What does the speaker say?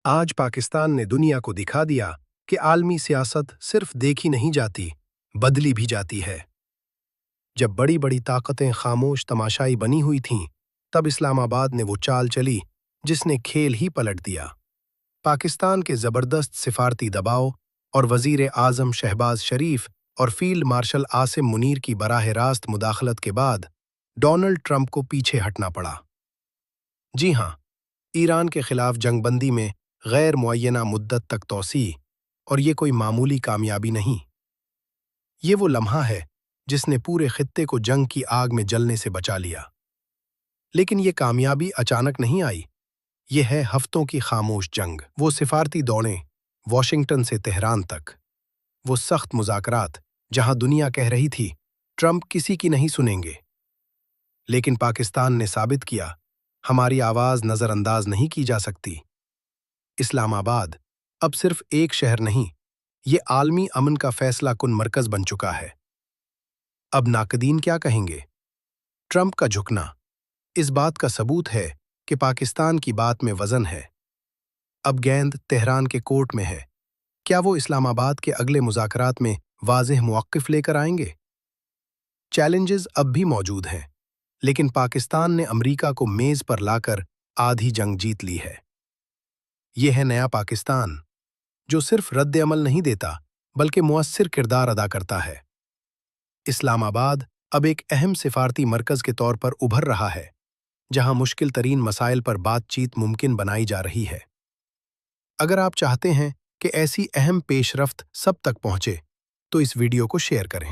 आज पाकिस्तान ने दुनिया को दिखा दिया कि आलमी सियासत सिर्फ देखी नहीं जाती, बदली भी जाती है। जब बड़ी बड़ी ताकतें खामोश तमाशाई बनी हुई थीं, तब इस्लामाबाद ने वो चाल चली जिसने खेल ही पलट दिया। पाकिस्तान के ज़बरदस्त सिफारती दबाव और वज़ीर आज़म शहबाज शरीफ और फील्ड मार्शल आसिम मुनीर की बराह रास्त मुदाखलत के बाद डोनाल्ड ट्रंप को पीछे हटना पड़ा। जी हाँ, ईरान के खिलाफ जंगबंदी में गैर मुअय्यना मुद्दत तक तौसी, और ये कोई मामूली कामयाबी नहीं। ये वो लम्हा है जिसने पूरे खित्ते को जंग की आग में जलने से बचा लिया। लेकिन ये कामयाबी अचानक नहीं आई, ये है हफ्तों की खामोश जंग। वो सिफारती दौड़ें वॉशिंगटन से तेहरान तक, वो सख्त मुज़ाकरात जहां दुनिया कह रही थी ट्रंप किसी की नहीं सुनेंगे, लेकिन पाकिस्तान ने साबित किया हमारी आवाज़ नज़रअंदाज नहीं की जा सकती। इस्लामाबाद अब सिर्फ एक शहर नहीं, ये आलमी अमन का फैसला कुन मरकज़ बन चुका है। अब नाकदीन क्या कहेंगे? ट्रंप का झुकना इस बात का सबूत है कि पाकिस्तान की बात में वज़न है। अब गेंद तेहरान के कोर्ट में है। क्या वो इस्लामाबाद के अगले मुज़ाकरात में वाज़ेह मौक़िफ़ लेकर आएंगे? चैलेंजेस अब भी मौजूद हैं, लेकिन पाकिस्तान ने अमरीका को मेज़ पर लाकर आधी जंग जीत ली है। ये है नया पाकिस्तान, जो सिर्फ रद्द-ए-अमल नहीं देता, बल्कि मुअस्सिर किरदार अदा करता है। इस्लामाबाद अब एक अहम सिफारती मरकज़ के तौर पर उभर रहा है, जहां मुश्किल तरीन मसाइल पर बातचीत मुमकिन बनाई जा रही है। अगर आप चाहते हैं कि ऐसी अहम पेशरफ्त सब तक पहुंचे, तो इस वीडियो को शेयर करें।